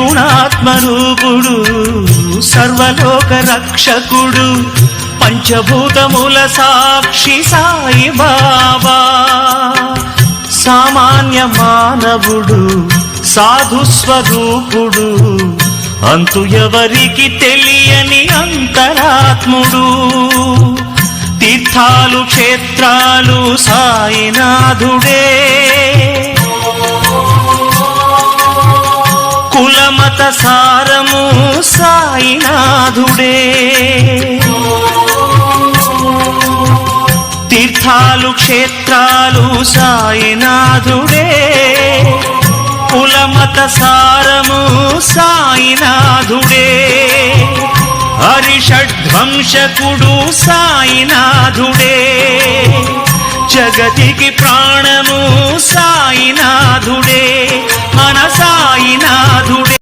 త్రిగుణాత్మరూపుడు సర్వలోక రక్షకుడు పంచభూతముల సాక్షి సాయి బాబా సామాన్య మానవుడు సాధు స్వరూపుడు అంతు ఎవరికి తెలియని అంతరాత్ముడు తీర్థాలు క్షేత్రాలు సాయినాథుడే కులమత సారము సాయినాథుడే తీర్థాలు క్షేత్రాలు సాయినాథుడే కులమత సారము సాయినాథుడే హరిషడ్వంశకుడు సాయినాథుడే జగతికి ప్రాణము సాయినాథుడే మన సాయినాథుడే